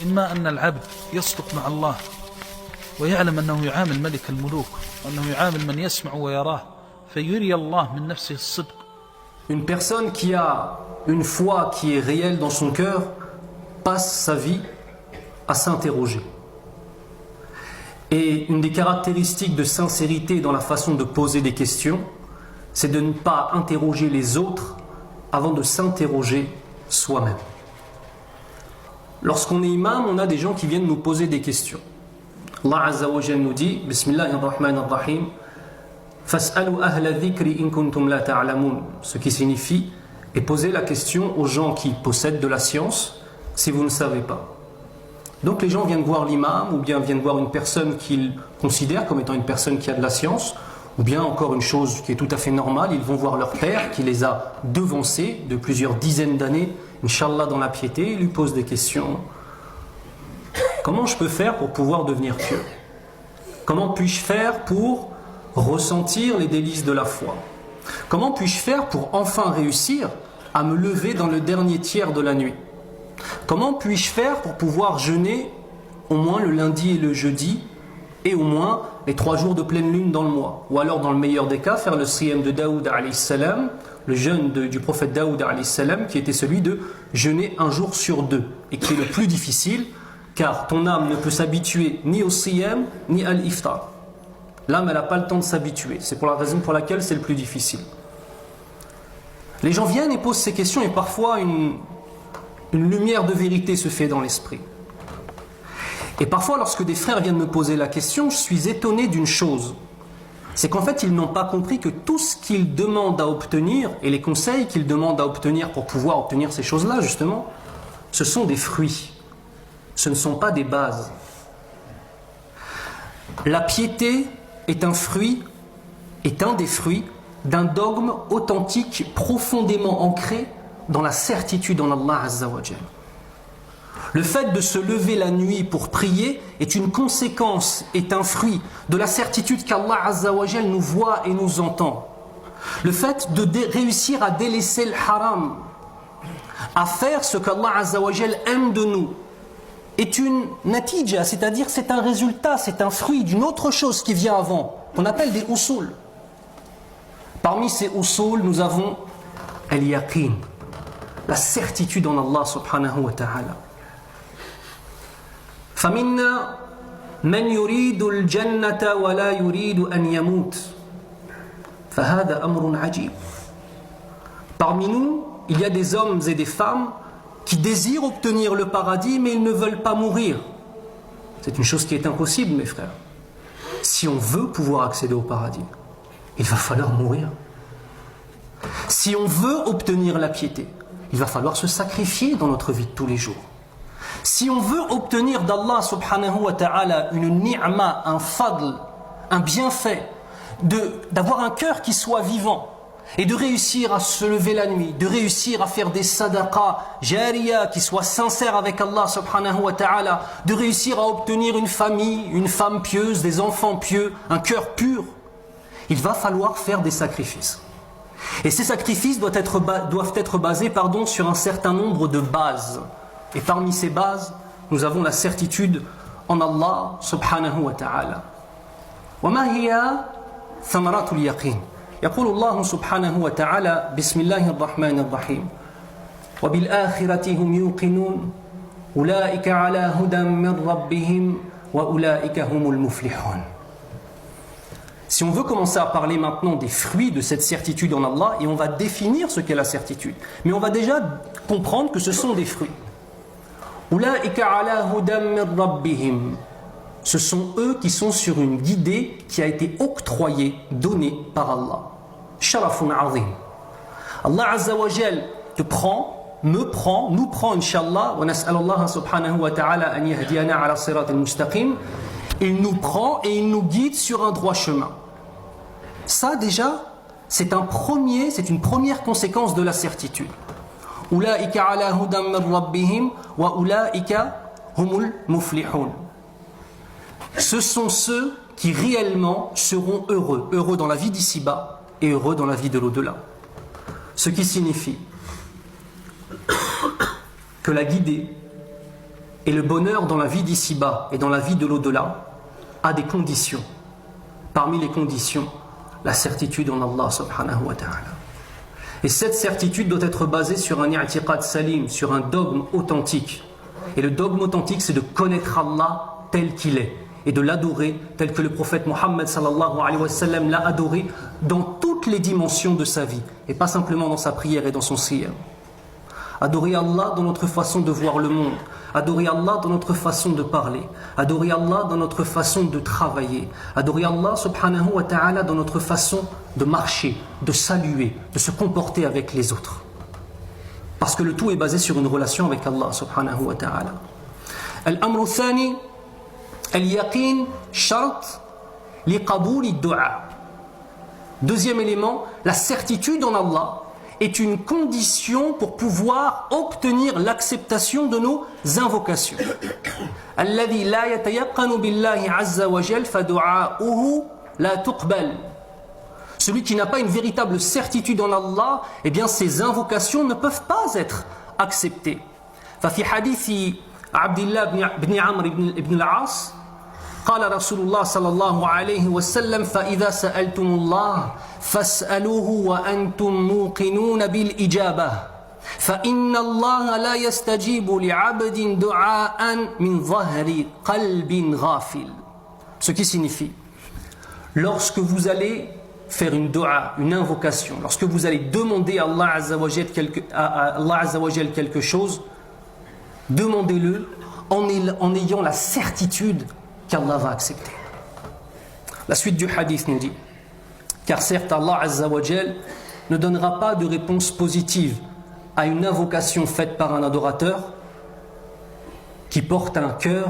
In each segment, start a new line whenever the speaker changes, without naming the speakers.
إما أن العبد يصدق مع الله ويعلم أنه يعامل ملك الملوك وأنه يعامل من يسمع ويراه فيري الله من نفسه الصدق.
Une personne qui a une foi qui est réelle dans son cœur passe sa vie à s'interroger. Et une des caractéristiques de sincérité dans la façon de poser des questions, c'est de ne pas interroger les autres avant de s'interroger soi-même. Lorsqu'on est imam, on a des gens qui viennent nous poser des questions. Allah Azza wa Jalla nous dit, Bismillahirrahmanirrahim, Fas'alu ahla dhikri in kuntum la ta'lamun, ce qui signifie, et posez la question aux gens qui possèdent de la science, si vous ne savez pas. Donc les gens viennent voir l'imam, ou bien viennent voir une personne qu'ils considèrent comme étant une personne qui a de la science, ou bien encore une chose qui est tout à fait normale, ils vont voir leur père qui les a devancés de plusieurs dizaines d'années, Inch'Allah dans la piété, ils lui posent des questions. Comment je peux faire pour pouvoir devenir pieux? Comment puis-je faire pour ressentir les délices de la foi? Comment puis-je faire pour enfin réussir à me lever dans le dernier tiers de la nuit? Comment puis-je faire pour pouvoir jeûner au moins le lundi et le jeudi et au moins les 3 jours de pleine lune dans le mois? Ou alors dans le meilleur des cas, faire le siyam de Daoud alayhi salam, le jeûne du prophète Daoud alayhi salam, qui était celui de jeûner un jour sur 2 et qui est le plus difficile car ton âme ne peut s'habituer ni au siyam ni à l'iftar. L'âme elle n'a pas le temps de s'habituer, c'est pour la raison pour laquelle c'est le plus difficile. Les gens viennent et posent ces questions et parfois une lumière de vérité se fait dans l'esprit. Et parfois lorsque des frères viennent me poser la question, je suis étonné d'une chose. C'est qu'en fait ils n'ont pas compris que tout ce qu'ils demandent à obtenir et les conseils qu'ils demandent à obtenir pour pouvoir obtenir ces choses-là justement, ce sont des fruits, ce ne sont pas des bases. La piété est un des fruits d'un dogme authentique profondément ancré dans la certitude en Allah Azza wa Jalla. Le fait de se lever la nuit pour prier est une conséquence, est un fruit de la certitude qu'Allah Azza wa Jalla nous voit et nous entend. Le fait de réussir à délaisser le haram, à faire ce qu'Allah Azza wa Jalla aime de nous, est une natija, c'est-à-dire c'est un résultat, c'est un fruit d'une autre chose qui vient avant, qu'on appelle des usul. Parmi ces usul, nous avons al-yaqin, la certitude en Allah subhanahu wa ta'ala. فَمِنَّا مَنْ يُرِيدُ الْجَنَّةَ وَلَا يُرِيدُ أَنْ يَمُوتَ فَهَذَا أَمْرٌ عَجِيبٌ. Parmi nous, il y a des hommes et des femmes qui désirent obtenir le paradis mais ils ne veulent pas mourir. C'est une chose qui est impossible, mes frères. Si on veut pouvoir accéder au paradis, il va falloir mourir. Si on veut obtenir la piété, il va falloir se sacrifier dans notre vie de tous les jours. Si on veut obtenir d'Allah subhanahu wa ta'ala une ni'ma, un fadl, un bienfait, d'avoir un cœur qui soit vivant et de réussir à se lever la nuit, de réussir à faire des sadaqas jariya qui soient sincères avec Allah subhanahu wa ta'ala, de réussir à obtenir une famille, une femme pieuse, des enfants pieux, un cœur pur, il va falloir faire des sacrifices. Et ces sacrifices doivent être basés sur un certain nombre de bases. Et parmi ces bases, nous avons la certitude en Allah subhanahu wa ta'ala. وَمَا هِيَ ثَمَرَاتُ الْيَقِينِ يقول الله سبحانه وتعالى بسم الله الرحمن الرحيم وبالآخرة هم يوقنون أولئك على هدى من ربهم وأولئك هم المفلحون. Si on veut commencer à parler maintenant des fruits de cette certitude en Allah, et on va définir ce qu'est la certitude, mais on va déjà comprendre que ce sont des fruits. أولئك على هدى من ربهم. Ce sont eux qui sont sur une guidée qui a été octroyée, donnée par Allah. Sharafun azim. Allah Azza wa Jal te prend, me prend, nous prend, Inch'Allah, wa nas'alallah subhanahu wa ta'ala an yahdiyana ala sirat al-mustaqim. Il nous prend et il nous guide sur un droit chemin. Ça déjà, c'est une première conséquence de la certitude. Ulaika ala hudan min rabbihim wa ulaika humul muflihun. Ce sont ceux qui réellement seront heureux, heureux dans la vie d'ici-bas et heureux dans la vie de l'au-delà. Ce qui signifie que la guidée Et le bonheur dans la vie d'ici-bas et dans la vie de l'au-delà a des conditions. Parmi les conditions, la certitude en Allah subhanahu wa ta'ala. Et cette certitude doit être basée sur un i'tiqad salim, sur un dogme authentique. Et le dogme authentique, c'est de connaître Allah tel qu'il est et de l'adorer tel que le prophète Mohammed sallallahu alayhi wa sallam l'a adoré dans toutes les dimensions de sa vie et pas simplement dans sa prière et dans son siyam. Adorer Allah dans notre façon de voir le monde, adorer Allah dans notre façon de parler, adorer Allah dans notre façon de travailler, adorer Allah subhanahu wa ta'ala dans notre façon de marcher, de saluer, de se comporter avec les autres. Parce que le tout est basé sur une relation avec Allah subhanahu wa ta'ala. Al-amru thani, al-yaqin shart li qabouli du'a. Deuxième élément, la certitude en Allah est une condition pour pouvoir obtenir l'acceptation de nos invocations. Alladhi la yatayaqqanu billahi azza wa jal fa du'a'uhu la tuqbal. Celui qui n'a pas une véritable certitude en Allah, eh bien ses invocations ne peuvent pas être acceptées. ففي حديث عبد الله بن عمرو بن العاص قال رسول الله صلى الله عليه وسلم فإذا سألتم الله فاسألوه وأنتم موقنون بالإجابة فإن الله لا يستجيب لعبد دعاء من ظهر قلب غافل. Ce qui signifie, lorsque vous allez faire une dua, une invocation, lorsque vous allez demander à Allah Azza wa Jal quelque chose, demandez-le en ayant la certitude qu'Allah va accepter. La suite du hadith nous dit, car certes Allah Azza wa Jal ne donnera pas de réponse positive à une invocation faite par un adorateur qui porte un cœur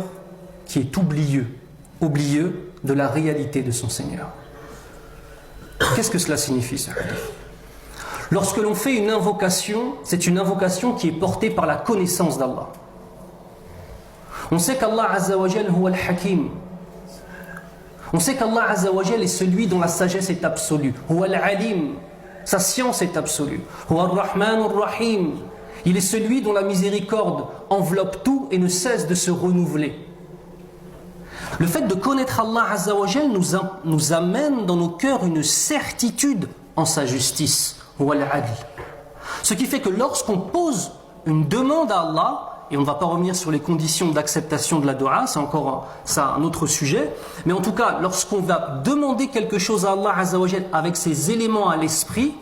qui est oublieux de la réalité de son Seigneur. Qu'est-ce que cela signifie, ce hadith? Lorsque l'on fait une invocation, c'est une invocation qui est portée par la connaissance d'Allah. On sait qu'Allah Azza wa Jal huwa al-Hakim. On sait qu'Allah Azza wa Jal est celui dont la sagesse est absolue. Huwa al-Alim. Sa science est absolue. Huwa al-Rahman al-Rahim. Il est celui dont la miséricorde enveloppe tout et ne cesse de se renouveler. Le fait de connaître Allah Azza wa Jal nous amène dans nos cœurs une certitude en sa justice. Huwa al-Adl. Ce qui fait que lorsqu'on pose une demande à Allah, et on ne va pas revenir sur les conditions d'acceptation de la dua, c'est encore un autre sujet, mais en tout cas, lorsqu'on va demander quelque chose à Allah Azza wa Jal avec ces éléments à l'esprit,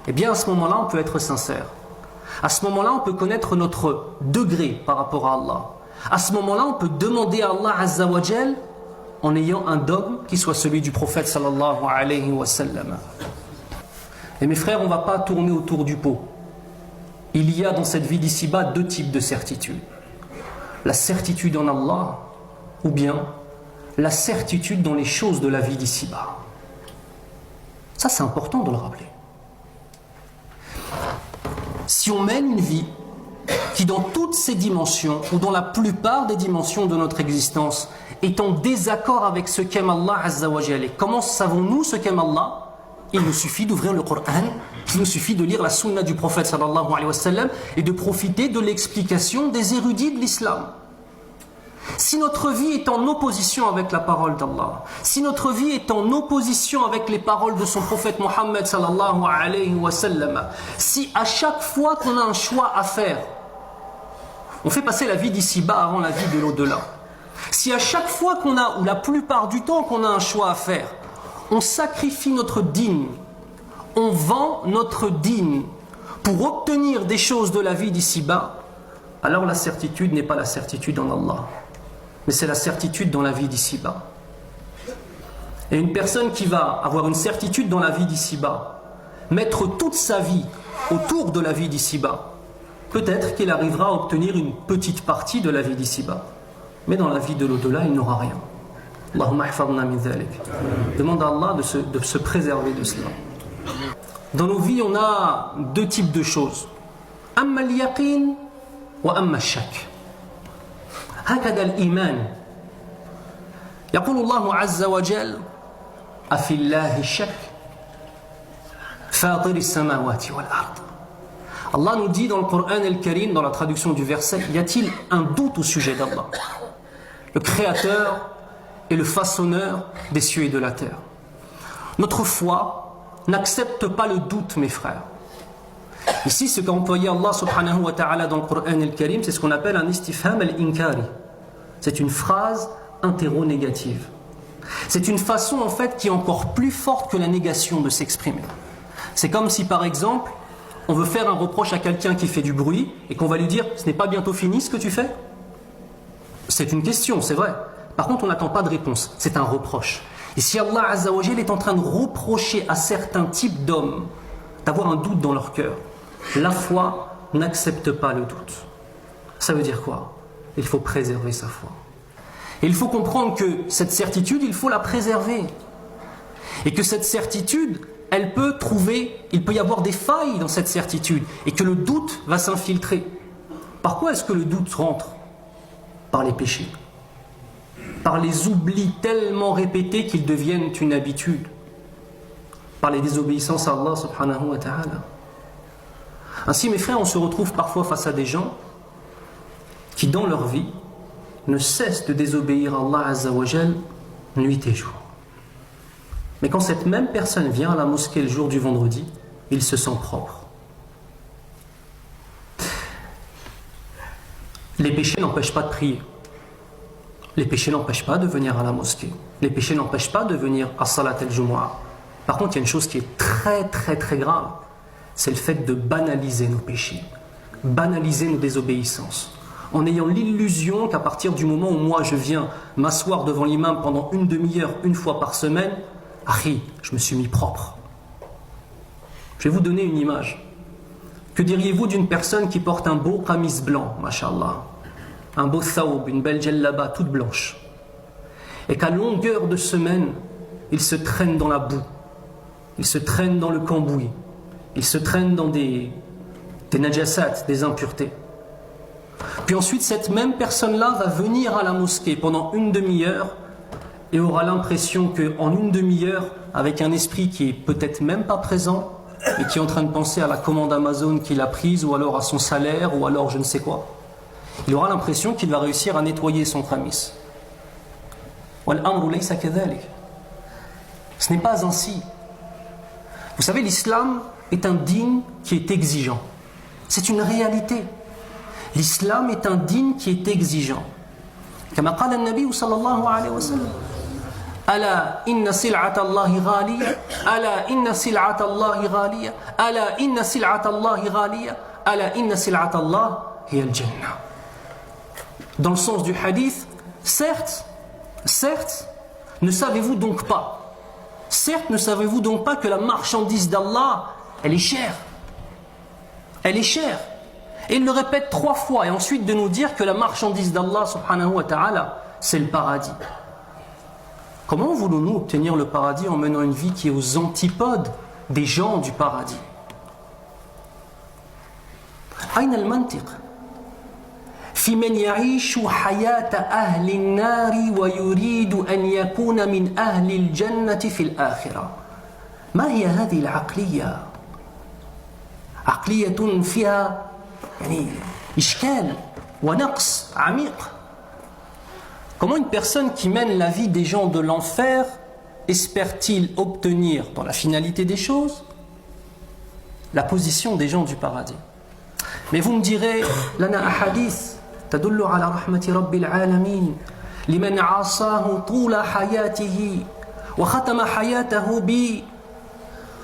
eh bien à ce moment-là, on peut être sincère. À ce moment-là, on peut connaître notre degré par rapport à Allah. À ce moment-là, on peut demander à Allah Azza wa Jal en ayant un dogme qui soit celui du prophète sallallahu alayhi wa sallam. Et mes frères, on ne va pas tourner autour du pot. Il y a dans cette vie d'ici-bas deux types de certitude. La certitude en Allah ou bien la certitude dans les choses de la vie d'ici-bas. Ça, c'est important de le rappeler. Si on mène une vie qui, dans toutes ses dimensions, ou dans la plupart des dimensions de notre existence, est en désaccord avec ce qu'aime Allah Azza wa Jalla, comment savons-nous ce qu'aime Allah? Il nous suffit d'ouvrir le Coran, il nous suffit de lire la sunna du prophète sallallahu alayhi wa sallam et de profiter de l'explication des érudits de l'islam. Si notre vie est en opposition avec la parole d'Allah, si notre vie est en opposition avec les paroles de son prophète Mohammed sallallahu alayhi wa sallam, si à chaque fois qu'on a un choix à faire, on fait passer la vie d'ici-bas avant la vie de l'au-delà, si à chaque fois qu'on a, ou la plupart du temps qu'on a un choix à faire, on sacrifie notre dîne, on vend notre dîne pour obtenir des choses de la vie d'ici-bas, alors la certitude n'est pas la certitude en Allah, mais c'est la certitude dans la vie d'ici-bas. Et une personne qui va avoir une certitude dans la vie d'ici-bas, mettre toute sa vie autour de la vie d'ici-bas, peut-être qu'il arrivera à obtenir une petite partie de la vie d'ici-bas, mais dans la vie de l'au-delà, il n'aura rien. Allahumma hafadna min dhalik. Demande à Allah de se préserver de cela. Dans nos vies, on a deux types de choses. Amma al-yaqin wa amma al-shak. هكذا الإيمان. يقول الله عز وجل: أفي الله الشك فاطر السماوات والأرض Allah nous dit dans le Coran al-Karim, dans la traduction du verset, y a-t-il un doute au sujet d'Allah, le créateur et le façonneur des cieux et de la terre? Notre foi n'accepte pas le doute, mes frères. Ici, ce qu'a employé Allah subhanahu wa ta'ala dans le Coran al-Karim, c'est ce qu'on appelle un istifham al-inkari. C'est une phrase interro-négative. C'est une façon en fait qui est encore plus forte que la négation de s'exprimer. C'est comme si par exemple, on veut faire un reproche à quelqu'un qui fait du bruit et qu'on va lui dire « ce n'est pas bientôt fini ce que tu fais ?» C'est une question, c'est vrai. Par contre, on n'attend pas de réponse. C'est un reproche. Et si Allah Azza wa Jal est en train de reprocher à certains types d'hommes d'avoir un doute dans leur cœur, la foi n'accepte pas le doute. Ça veut dire quoi? Il faut préserver sa foi. Et il faut comprendre que cette certitude, il faut la préserver. Et que cette certitude, il peut y avoir des failles dans cette certitude. Et que le doute va s'infiltrer. Par quoi est-ce que le doute rentre? Par les péchés. Par les oublis tellement répétés qu'ils deviennent une habitude. Par les désobéissances à Allah subhanahu wa ta'ala. Ainsi, mes frères, on se retrouve parfois face à des gens qui, dans leur vie, ne cessent de désobéir à Allah Azza wa Jal nuit et jour. Mais quand cette même personne vient à la mosquée le jour du vendredi, il se sent propre. Les péchés n'empêchent pas de prier. Les péchés n'empêchent pas de venir à la mosquée. Les péchés n'empêchent pas de venir à Salat al-Jumu'ah. Par contre, il y a une chose qui est très très très grave. C'est le fait de banaliser nos péchés. Banaliser nos désobéissances. En ayant l'illusion qu'à partir du moment où moi je viens m'asseoir devant l'imam pendant une demi-heure, une fois par semaine, je me suis mis propre. Je vais vous donner une image. Que diriez-vous d'une personne qui porte un beau qamis blanc, mashallah, un beau thawb, une belle djellaba toute blanche, et qu'à longueur de semaine, il se traîne dans la boue, il se traîne dans le cambouis, il se traîne dans des najasat, des impuretés. Puis ensuite, cette même personne-là va venir à la mosquée pendant une demi-heure et aura l'impression qu'en une demi-heure, avec un esprit qui est peut-être même pas présent et qui est en train de penser à la commande Amazon qu'il a prise ou alors à son salaire ou alors je ne sais quoi, il aura l'impression qu'il va réussir à nettoyer son qamis. Ce n'est pas ainsi. Vous savez, l'islam est un dîn qui est exigeant. C'est une réalité. L'islam est un dîn qui est exigeant. Comme a dit le Nabi sallallahu alayhi wa sallam, Ala inna sil'ata Allahi ghaliya, ala inna sil'ata Allahi ghaliya, ala inna sil'ata Allahi ghaliya, ala inna sil'ata Allah hiya al-jannah. Dans le sens du hadith, certes, ne savez-vous donc pas, que la marchandise d'Allah, elle est chère. Elle est chère. Et il le répète 3 fois, et ensuite de nous dire que la marchandise d'Allah subhanahu wa ta'ala, c'est le paradis. Comment voulons-nous obtenir le paradis en menant une vie qui est aux antipodes des gens du paradis? Aïn al-mantiq في من يعيش حياة أهل النار ويريد أن يكون من أهل الجنة في الآخرة. ما هي هذه العقلية؟ عقلية فيها إشكال ونقص عميق. Comment une personne qui mène la vie des gens de l'enfer espère-t-il obtenir, dans la finalité des choses, la position des gens du paradis? Mais vous me direz, lana ahadith تدل على رحمة رب العالمين لمن عاصاه طول حياته وختم حياته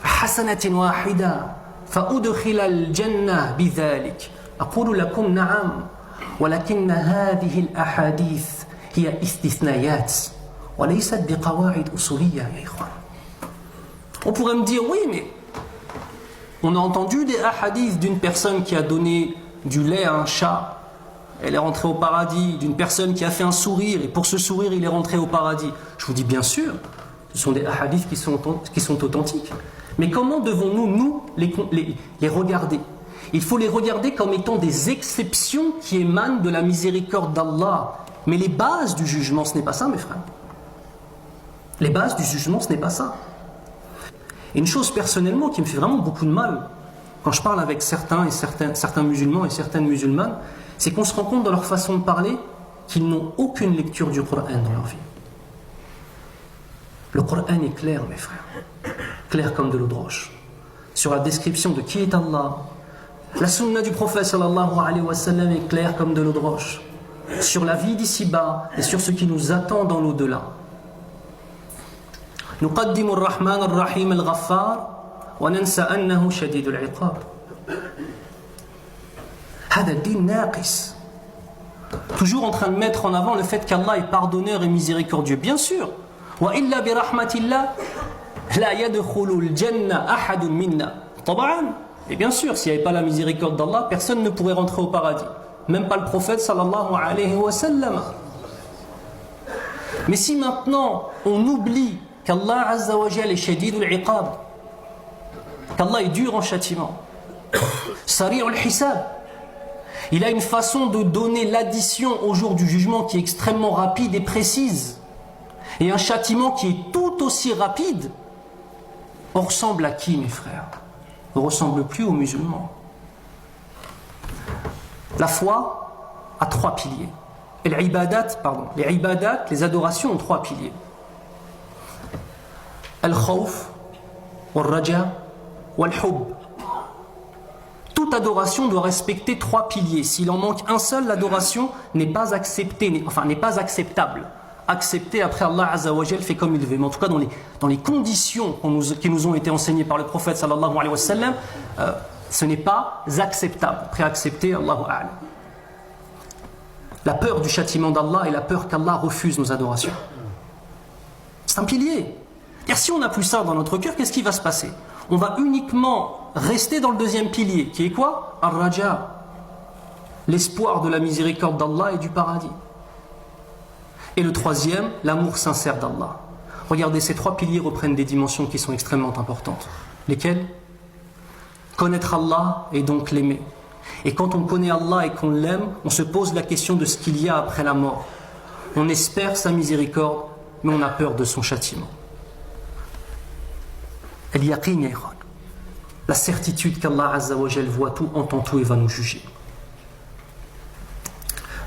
بحسنة واحدة فأدخل الجنة بذلك. أقول لكم نعم، ولكن هذه الأحاديث هي استثناءات وليست بقواعد أصولية يا إخوان. On pourrait me dire oui, mais on a entendu des hadiths d'une personne qui a donné du lait à un chat, elle est rentrée au paradis, d'une personne qui a fait un sourire et pour ce sourire il est rentré au paradis. Je vous dis bien sûr, ce sont des hadiths qui sont authentiques. Mais comment devons-nous, nous, les regarder? Il faut les regarder comme étant des exceptions qui émanent de la miséricorde d'Allah. Mais les bases du jugement, ce n'est pas ça, mes frères. Les bases du jugement, ce n'est pas ça. Et une chose personnellement qui me fait vraiment beaucoup de mal, quand je parle avec certains musulmans et certaines musulmanes, c'est qu'on se rend compte dans leur façon de parler qu'ils n'ont aucune lecture du Coran dans leur vie. Le Coran est clair, mes frères, clair comme de l'eau de roche, sur la description de qui est Allah. La sunna du prophète sallallahu alayhi wa sallam est claire comme de l'eau de roche, sur la vie d'ici-bas et sur ce qui nous attend dans l'au-delà. نقدم الرحمن الرحيم الغفار وننسى أنه شديد العقاب. هذا الدين ناقص. Toujours en train de mettre en avant le fait qu'Allah est pardonneur et miséricordieux. Bien sûr. وإلا برحمة الله لا يدخل الجنة أحد منا. طبعا. Et bien sûr, s'il n'y avait pas la miséricorde d'Allah, personne ne pourrait rentrer au paradis. Même pas le prophète sallallahu alayhi wa sallam. Mais si maintenant on oublie qu'Allah Azza wa Jal est shadidul iqab, qu'Allah est dur en châtiment, sari'ul hisab, il a une façon de donner l'addition au jour du jugement qui est extrêmement rapide et précise, et un châtiment qui est tout aussi rapide. On ressemble à qui, mes frères? On ne ressemble plus aux musulmans. La foi a trois piliers. Et les ibadat, les adorations ont trois piliers. Al-khawf, wal-raja, wal-hub. Toute adoration doit respecter trois piliers. S'il en manque un seul, l'adoration n'est pas acceptée, n'est pas acceptable. Acceptée après Allah Azza wa Jal fait comme il veut. Mais en tout cas, dans les conditions qui nous ont été enseignées par le prophète sallallahu alayhi wa sallam, ce n'est pas acceptable. Après accepter, Allahu a'lam. La peur du châtiment d'Allah et la peur qu'Allah refuse nos adorations. C'est un pilier. Et si on n'a plus ça dans notre cœur, qu'est-ce qui va se passer? On va uniquement rester dans le deuxième pilier, qui est quoi? Ar-raja, l'espoir de la miséricorde d'Allah et du paradis. Et le troisième, l'amour sincère d'Allah. Regardez, ces trois piliers reprennent des dimensions qui sont extrêmement importantes. Lesquelles? Connaître Allah et donc l'aimer. Et quand on connaît Allah et qu'on l'aime, on se pose la question de ce qu'il y a après la mort. On espère sa miséricorde, mais on a peur de son châtiment. El-yaqin, la certitude qu'Allah Azza wa Jal voit tout, entend tout et va nous juger.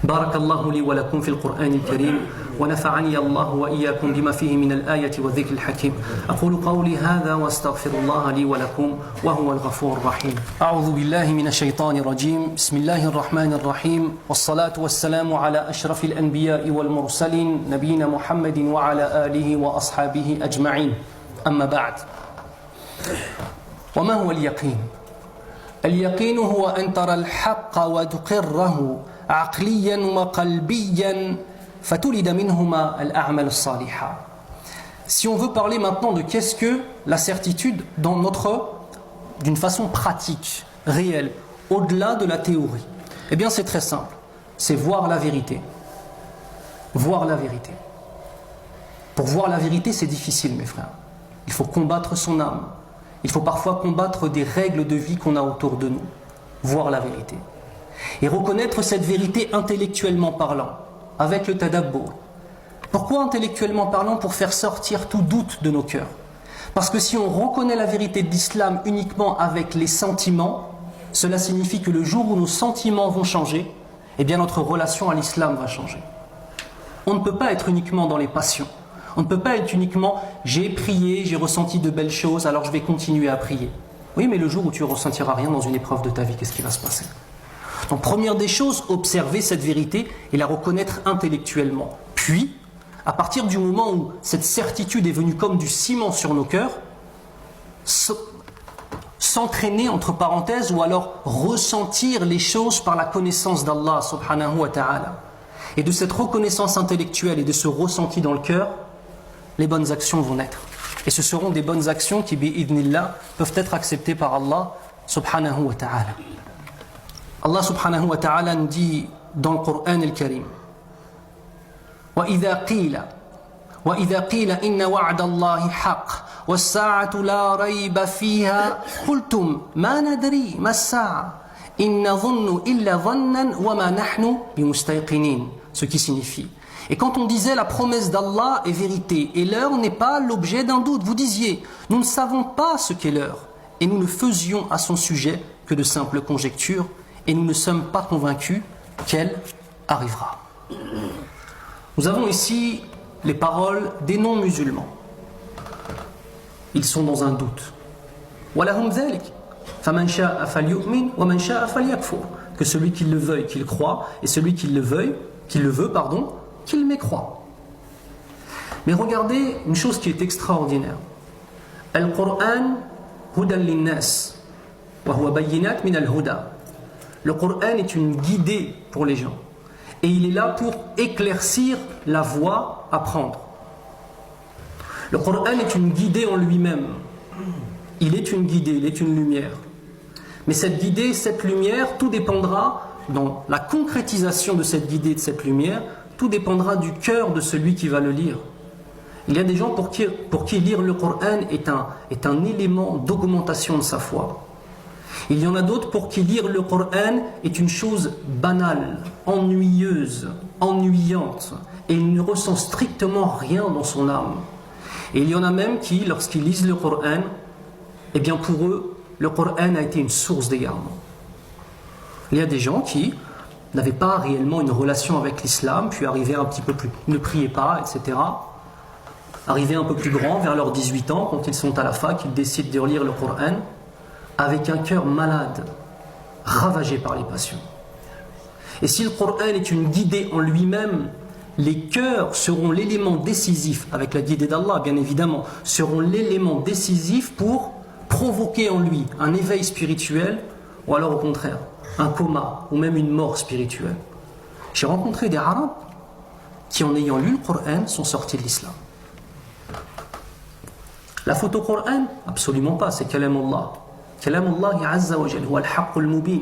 بارك الله لي ولكم في القرآن الكريم ونفعني الله وإياكم بما فيه من الآية والذكر الحكيم أقول قولي هذا واستغفر الله لي ولكم وهو الغفور الرحيم أعوذ بالله من الشيطان الرجيم بسم الله الرحمن الرحيم والصلاة والسلام على أشرف الأنبياء والمرسلين نبينا محمد وعلى آله وأصحابه أجمعين أما بعد وما هو اليقين؟ اليقين هو أن ترى الحق وتقره عقليا وقلبيا فتولد منهما الأعمال الصالحة. Si on veut parler maintenant de qu'est-ce que la certitude d'une façon pratique, réelle, au-delà de la théorie, eh bien c'est très simple, c'est voir la vérité. Voir la vérité. Pour voir la vérité, c'est difficile, mes frères. Il faut combattre son âme. Il faut parfois combattre des règles de vie qu'on a autour de nous. Voir la vérité. Et reconnaître cette vérité intellectuellement parlant, avec le tadabbur. Pourquoi intellectuellement parlant? Pour faire sortir tout doute de nos cœurs. Parce que si on reconnaît la vérité de l'islam uniquement avec les sentiments, cela signifie que le jour où nos sentiments vont changer, eh bien notre relation à l'islam va changer. On ne peut pas être uniquement dans les passions. On ne peut pas être uniquement « j'ai prié, j'ai ressenti de belles choses, alors je vais continuer à prier ». Oui, mais le jour où tu ne ressentiras rien dans une épreuve de ta vie, qu'est-ce qui va se passer? Donc, première des choses, observer cette vérité et la reconnaître intellectuellement. Puis, à partir du moment où cette certitude est venue comme du ciment sur nos cœurs, s'entraîner, entre parenthèses, ou alors ressentir les choses par la connaissance d'Allah subhanahu wa ta'ala. Et de cette reconnaissance intellectuelle et de ce ressenti dans le cœur, les bonnes actions vont naître. Et ce seront des bonnes actions qui, bi'idhnillah, peuvent être acceptées par Allah subhanahu wa ta'ala. Allah subhanahu wa ta'ala nous dit dans le Coran al-Karim وَإِذَا قِيلَ إِنَّ وَعْدَ اللَّهِ حَقٌّ وَالسَّاعَةُ لَا رَيْبَ فِيهَا قُلْتُمْ مَا نَدْرِي مَا السَّاعَةُ إِنْ نَظُنُّ إِلَّا ظَنًّا وَمَا نَحْنُ بِمُسْتَيْقِنِينَ. Ce qui signifie, et quand on disait la promesse d'Allah est vérité et l'heure n'est pas l'objet d'un doute, vous disiez nous ne savons pas ce qu'est l'heure et nous ne faisions à son sujet que de simples conjectures, et nous ne sommes pas convaincus qu'elle arrivera. Nous avons ici les paroles des non-musulmans. Ils sont dans un doute. وَلَهُمْ ذَلِكَ فَمَنْ شَاءَ فَلْيُؤْمِنْ وَمَنْ شَاءَ فَلْيَكْفُرْ. Que celui qui le veuille, qu'il croit, et celui qui le veut, qu'il mécroit. Mais regardez une chose qui est extraordinaire. Al-Qur'an hudan lin-nas wa huwa bayyinat min al-huda. Le Qur'an est une guidée pour les gens. Et il est là pour éclaircir la voie à prendre. Le Qur'an est une guidée en lui-même. Il est une guidée, il est une lumière. Mais cette guidée, cette lumière, tout dépendra, dans la concrétisation de cette guidée, de cette lumière, tout dépendra du cœur de celui qui va le lire. Il y a des gens pour qui lire le Qur'an est un élément d'augmentation de sa foi. Il y en a d'autres pour qui lire le Qur'an est une chose banale, ennuyeuse, ennuyante, et il ne ressent strictement rien dans son âme. Et il y en a même qui, lorsqu'ils lisent le Qur'an, eh bien pour eux, le Qur'an a été une source d'égarement. Il y a des gens qui n'avaient pas réellement une relation avec l'islam, puis arrivaient un petit peu plus, ne priaient pas, etc. Arrivaient un peu plus grands, vers leurs 18 ans, quand ils sont à la fac, ils décident de relire le Qur'an, avec un cœur malade, ravagé par les passions. Et si le Qur'an est une guidée en lui-même, les cœurs seront l'élément décisif, avec la guidée d'Allah bien évidemment, seront l'élément décisif pour provoquer en lui un éveil spirituel, ou alors au contraire, un coma, ou même une mort spirituelle. J'ai rencontré des Arabes qui, en ayant lu le Qur'an, sont sortis de l'islam. La faute au Qur'an? Absolument pas, c'est Kalam Allah. Kalam Allah Azza wa Jal, huwa al-haqq al-mubin.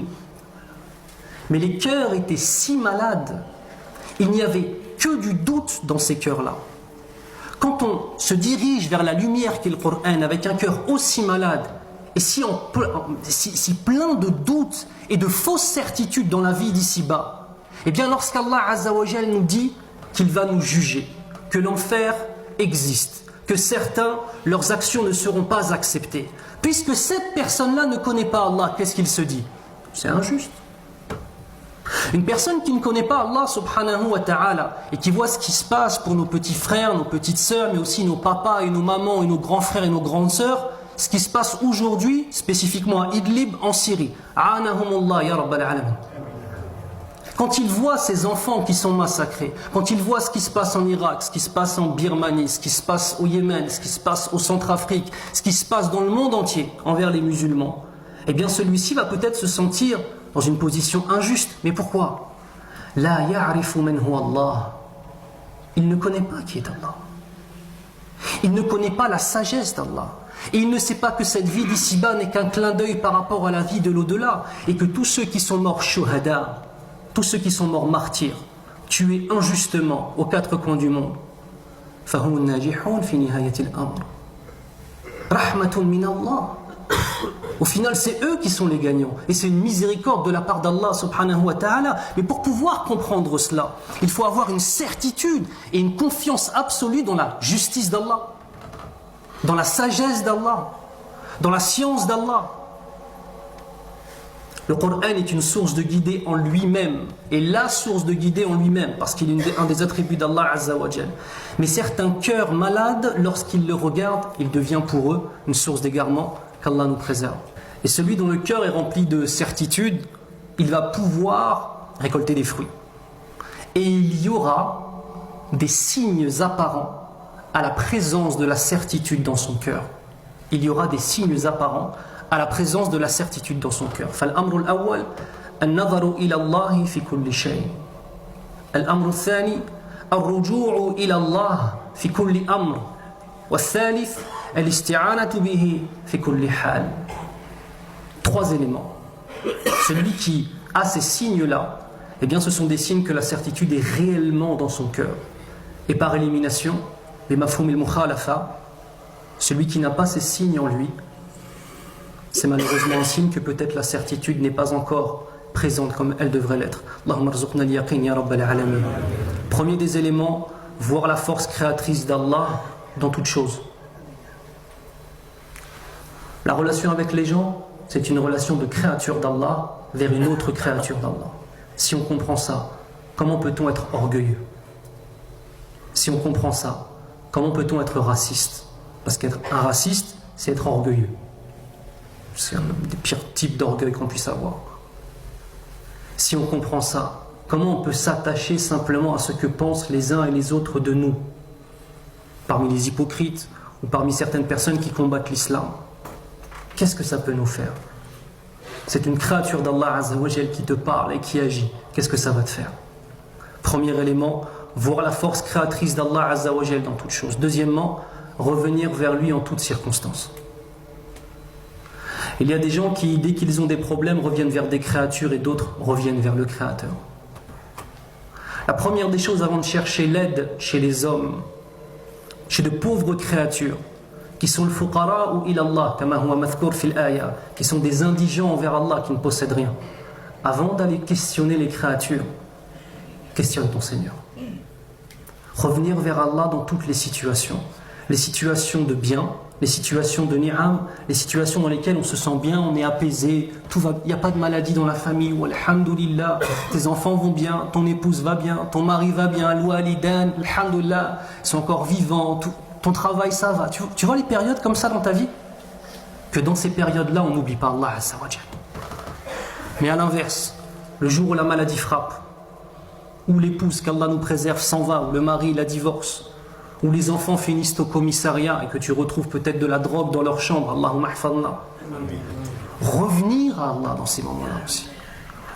Mais les cœurs étaient si malades, il n'y avait que du doute dans ces cœurs-là. Quand on se dirige vers la lumière qu'est le Qur'an avec un cœur aussi malade et si plein de doutes et de fausses certitudes dans la vie d'ici-bas, eh bien lorsqu'Allah Azza wa Jal nous dit qu'il va nous juger, que l'enfer existe, que certains, leurs actions ne seront pas acceptées, puisque cette personne-là ne connaît pas Allah, qu'est-ce qu'il se dit? C'est injuste. Une personne qui ne connaît pas Allah subhanahu wa ta'ala et qui voit ce qui se passe pour nos petits frères, nos petites sœurs, mais aussi nos papas et nos mamans et nos grands frères et nos grandes sœurs, ce qui se passe aujourd'hui, spécifiquement à Idlib en Syrie. A'anahumullah ya rabbal alamin. Quand il voit ces enfants qui sont massacrés, quand il voit ce qui se passe en Irak, ce qui se passe en Birmanie, ce qui se passe au Yémen, ce qui se passe au Centrafrique, ce qui se passe dans le monde entier envers les musulmans, eh bien celui-ci va peut-être se sentir dans une position injuste. Mais pourquoi? La ya'rifu man huwa Allah. Il ne connaît pas qui est Allah. Il ne connaît pas la sagesse d'Allah. Et il ne sait pas que cette vie d'ici-bas n'est qu'un clin d'œil par rapport à la vie de l'au-delà. Et que tous ceux qui sont morts shuhada, tous ceux qui sont morts martyrs, tués injustement aux quatre coins du monde, فَهُمُ النَّاجِحُونَ فِي نِهَايَةِ الْأَمْرِ رَحْمَةٌ مِّنَ اللَّهِ. Au final, c'est eux qui sont les gagnants. Et c'est une miséricorde de la part d'Allah subhanahu wa ta'ala. Mais pour pouvoir comprendre cela, il faut avoir une certitude et une confiance absolue dans la justice d'Allah, dans la sagesse d'Allah, dans la science d'Allah. Le Coran est une source de guidée en lui-même, et la source de guidée en lui-même, parce qu'il est un des attributs d'Allah Azza wa Jal. Mais certains cœurs malades, lorsqu'ils le regardent, il devient pour eux une source d'égarement, qu'Allah nous préserve. Et celui dont le cœur est rempli de certitude, il va pouvoir récolter des fruits. Et il y aura des signes apparents à la présence de la certitude dans son cœur. Il y aura des signes apparents à la présence de la certitude dans son cœur. فالأمر الأول النظر إلى الله في كل شيء. الأمر الثاني الرجوع إلى الله في كل أمر. والثالث الاستعانة به في كل حال. Trois éléments. Celui qui a ces signes-là, eh bien ce sont des signes que la certitude est réellement dans son cœur. Et par élimination, les mafhoum al-mukhalafa, celui qui n'a pas ces signes en lui, c'est malheureusement un signe que peut-être la certitude n'est pas encore présente comme elle devrait l'être. Allahumma rzuqna al-yaqin ya rabbal alamin. Premier des éléments, voir la force créatrice d'Allah dans toute chose. La relation avec les gens, c'est une relation de créature d'Allah vers une autre créature d'Allah. Si on comprend ça, comment peut-on être orgueilleux? Si on comprend ça, comment peut-on être raciste? Parce qu'être un raciste, c'est être orgueilleux. C'est un des pires types d'orgueil qu'on puisse avoir. Si on comprend ça, comment on peut s'attacher simplement à ce que pensent les uns et les autres de nous, parmi les hypocrites ou parmi certaines personnes qui combattent l'islam? Qu'est-ce que ça peut nous faire? C'est une créature d'Allah Azza wa Jal qui te parle et qui agit. Qu'est-ce que ça va te faire? Premier élément, voir la force créatrice d'Allah Azza wa Jal dans toutes choses. Deuxièmement, revenir vers lui en toutes circonstances. Il y a des gens qui, dès qu'ils ont des problèmes, reviennent vers des créatures et d'autres reviennent vers le Créateur. La première des choses avant de chercher l'aide chez les hommes, chez de pauvres créatures, qui sont le fuqara ou ilallah, kama huwa mathkour fil aya, qui sont des indigents envers Allah, qui ne possèdent rien. Avant d'aller questionner les créatures, questionne ton Seigneur. Revenir vers Allah dans toutes les situations de bien, les situations de ni'am, les situations dans lesquelles on se sent bien, on est apaisé, il n'y a pas de maladie dans la famille, ou alhamdulillah, tes enfants vont bien, ton épouse va bien, ton mari va bien, al-walidan, alhamdulillah, ils sont encore vivants, ton travail ça va. Tu vois les périodes comme ça dans ta vie? Que dans ces périodes-là, on n'oublie pas Allah Azza wa Jal. Mais à l'inverse, le jour où la maladie frappe, où l'épouse, qu'Allah nous préserve, s'en va, où le mari la divorce, où les enfants finissent au commissariat et que tu retrouves peut-être de la drogue dans leur chambre, Allahumma hafadna. Revenir à Allah dans ces moments-là aussi.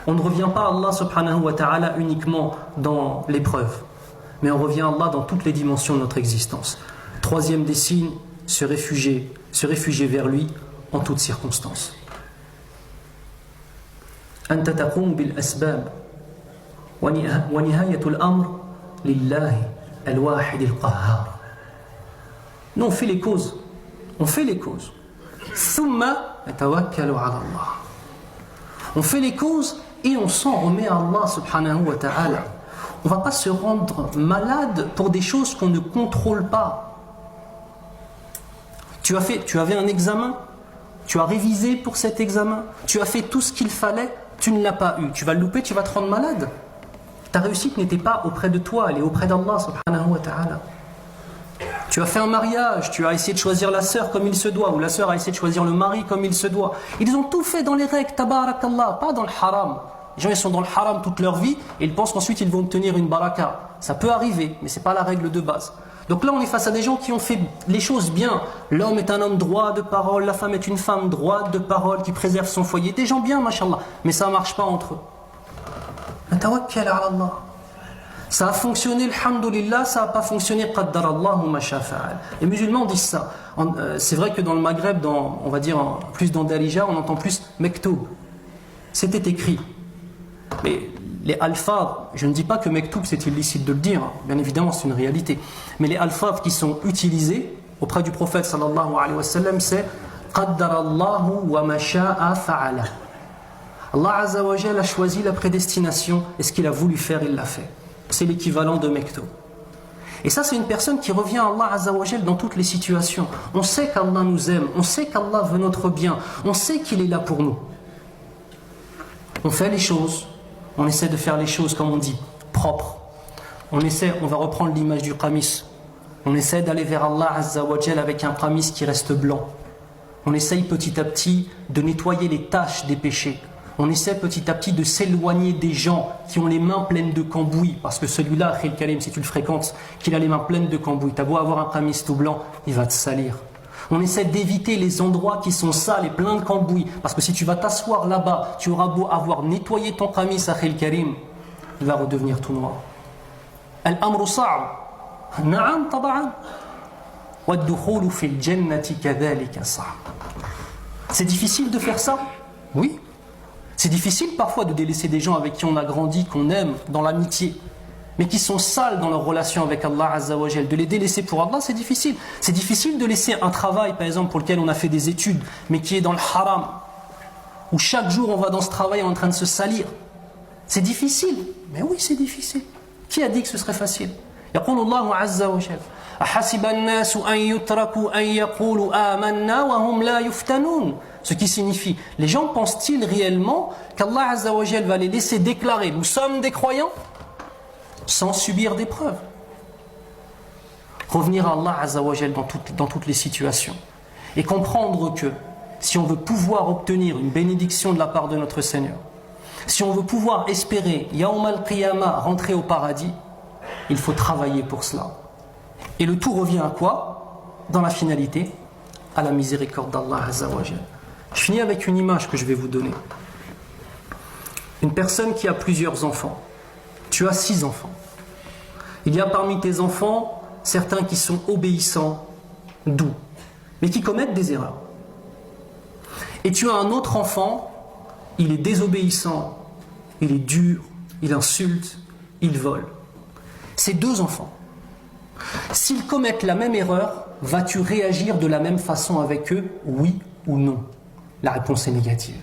On ne revient pas à Allah subhanahu wa ta'ala uniquement dans l'épreuve, mais on revient à Allah dans toutes les dimensions de notre existence. Troisième des signes, se réfugier vers lui en toutes circonstances. Anta taqum bil asbab wa nihayatul amr lillahi al-wahid al-qahhar. Nous on fait les causes. Thumma natawakkalu ala Allah. On fait les causes et on s'en remet à Allah subhanahu wa ta'ala. On ne va pas se rendre malade pour des choses qu'on ne contrôle pas. Tu avais un examen, tu as révisé pour cet examen, tu as fait tout ce qu'il fallait, tu ne l'as pas eu. Tu vas le louper, tu vas te rendre malade. Ta réussite n'était pas auprès de toi, elle est auprès d'Allah subhanahu wa ta'ala. Tu as fait un mariage, tu as essayé de choisir la sœur comme il se doit, ou la sœur a essayé de choisir le mari comme il se doit. Ils ont tout fait dans les règles, tabarakallah, pas dans le haram. Les gens ils sont dans le haram toute leur vie et ils pensent qu'ensuite ils vont obtenir une baraka. Ça peut arriver, mais ce n'est pas la règle de base. Donc là on est face à des gens qui ont fait les choses bien. L'homme est un homme droit de parole, la femme est une femme droite de parole qui préserve son foyer. Des gens bien, mashallah, mais ça ne marche pas entre eux. Tawakkal ala Allah. Ça a fonctionné, alhamdulillah, ça n'a pas fonctionné, qaddarallahu ma shafa'al. Les musulmans disent ça. C'est vrai que dans le Maghreb, on va dire plus dans Darija, on entend plus mektoub. C'était écrit. Mais les alphas, je ne dis pas que mektoub c'est illicite de le dire, bien évidemment c'est une réalité. Mais les alphas qui sont utilisés auprès du prophète sallallahu alayhi wa sallam, c'est qaddarallahu wa ma sha'a fa'ala. Allah Azza wa Jalla a choisi la prédestination et ce qu'il a voulu faire, il l'a fait. C'est l'équivalent de mektoub. Et ça, c'est une personne qui revient à Allah Azza wa Jalla dans toutes les situations. On sait qu'Allah nous aime, on sait qu'Allah veut notre bien, on sait qu'il est là pour nous. On fait les choses, on essaie de faire les choses, comme on dit, propres. On va reprendre l'image du qamis. On essaie d'aller vers Allah Azza wa Jalla avec un qamis qui reste blanc. On essaye petit à petit de nettoyer les taches des péchés. On essaie petit à petit de s'éloigner des gens qui ont les mains pleines de cambouis. Parce que celui-là, Akhil Karim, si tu le fréquentes, qu'il a les mains pleines de cambouis, t'as beau avoir un qamis tout blanc, il va te salir. On essaie d'éviter les endroits qui sont sales et pleins de cambouis. Parce que si tu vas t'asseoir là-bas, tu auras beau avoir nettoyé ton qamis, Akhil Karim, il va redevenir tout noir. Al-amru sa'ab. Na'am taba'an. Wad-dukhulu fil jannati kadhalika sa'ab. C'est difficile de faire ça? Oui. C'est difficile parfois de délaisser des gens avec qui on a grandi, qu'on aime, dans l'amitié, mais qui sont sales dans leur relation avec Allah Azza wa Jal. De les délaisser pour Allah, c'est difficile. C'est difficile de laisser un travail, par exemple, pour lequel on a fait des études, mais qui est dans le haram, où chaque jour on va dans ce travail en train de se salir. C'est difficile. Mais oui, c'est difficile. Qui a dit que ce serait facile? يقول الله عز وجل أحسب الناس أن يتركوا أن يقولوا آمنا وهم لا يفتنون. Ce qui signifie, les gens pensent-ils réellement qu'Allah Azza wa Jal va les laisser déclarer nous sommes des croyants sans subir d'épreuves? Revenir à Allah Azza wa Jal dans toutes les situations et comprendre que si on veut pouvoir obtenir une bénédiction de la part de notre Seigneur, si on veut pouvoir espérer Yawm al-Qiyamah rentrer au paradis, il faut travailler pour cela. Et le tout revient à quoi? Dans la finalité, à la miséricorde d'Allah Azza wa Jal. Je finis avec une image que je vais vous donner. Une personne qui a plusieurs enfants. Tu as 6 enfants. Il y a parmi tes enfants certains qui sont obéissants, doux, mais qui commettent des erreurs. Et tu as un autre enfant, il est désobéissant, il est dur, il insulte, il vole. Ces 2 enfants, s'ils commettent la même erreur, vas-tu réagir de la même façon avec eux, oui ou non? La réponse est négative.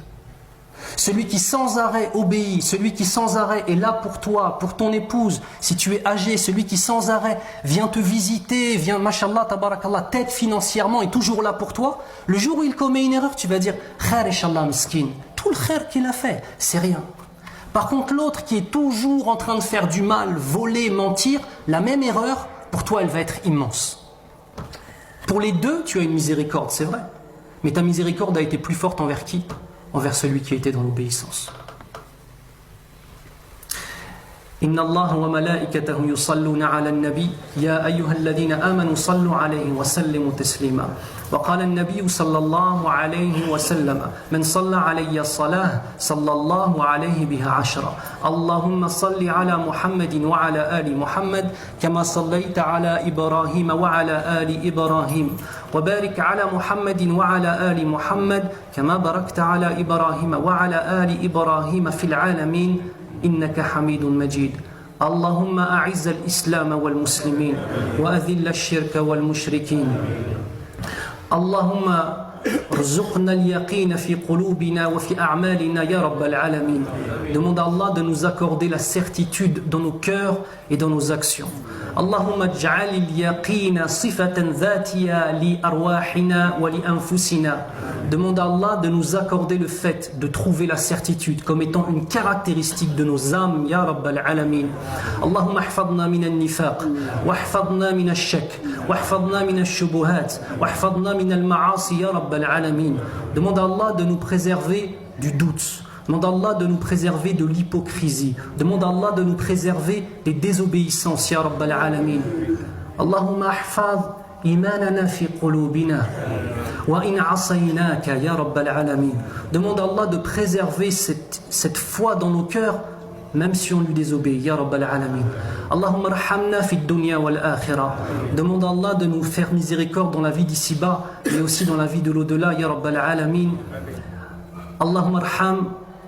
Celui qui sans arrêt obéit, celui qui sans arrêt est là pour toi, pour ton épouse, si tu es âgé, celui qui sans arrêt vient te visiter, vient, mashallah, tabarakallah, t'aide financièrement, est toujours là pour toi, le jour où il commet une erreur, tu vas dire khair inshallah miskin, tout le khair qu'il a fait, c'est rien. Par contre, l'autre qui est toujours en train de faire du mal, voler, mentir, la même erreur, pour toi, elle va être immense. Pour les 2, tu as une miséricorde, c'est vrai. Mais ta miséricorde a été plus forte envers qui? Envers celui qui était dans l'obéissance. إن الله وملائكته يصلون على النبي يا أيها الذين آمنوا صلوا عليه وسلموا تسليما وقال النبي صلى الله عليه وسلم من صلى علي الصلاة صلى الله عليه بها 10 اللهم صل على محمد وعلى آل محمد كما صليت على إبراهيم وعلى آل إبراهيم وبارك على محمد وعلى آل محمد كما باركت على إبراهيم وعلى آل إبراهيم في العالمين إنك حميد مجيد اللهم أعز الإسلام والمسلمين وأذل الشرك والمشركين اللهم ارزقنا اليقين في قلوبنا وفي أعمالنا يا رب العالمين. Demande à Allah de nous accorder la certitude dans nos cœurs et dans nos actions. اللهم اجعل اليقين صفة ذاتية لأرواحنا ولأنفسنا. Demande à Allah de nous accorder le fait de trouver la certitude comme étant une caractéristique de nos âmes يا رب العالمين. اللهم احفظنا من النفاق واحفظنا من الشك واحفظنا من الشبهات واحفظنا من المعاصي يا رب العالمين. Demande à Allah de nous préserver du doute. Demande à Allah de nous préserver de l'hypocrisie. Demande à Allah de nous préserver des désobéissances, Ya Rabbal Alamin. Allahumma ahfaz imanana fi qulubina wa in asaynaka, Ya Rabbal Alamin. Demande à Allah de préserver cette foi dans nos cœurs, même si on lui désobéit, Ya Rabbal Alamin. Allahumma arhamna fi dunya wal akhirah. Demande à Allah de nous faire miséricorde dans la vie d'ici-bas, mais aussi dans la vie de l'au-delà, Ya Rabbal Alamin. Allahumma arham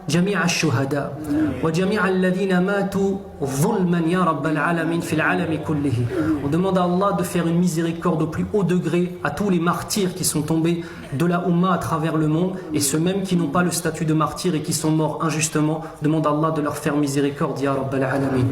جميع الشهداء وجميع الذين ماتوا ظلما يا رب العالمين في العالم كله. On demande à Allah de faire une miséricorde au plus haut degré à tous les martyrs qui sont tombés de la Ummah à travers le monde, et ceux mêmes qui n'ont pas le statut de martyrs et qui sont morts injustement. Demande à Allah de leur faire miséricorde ya Rabb al-Alamin.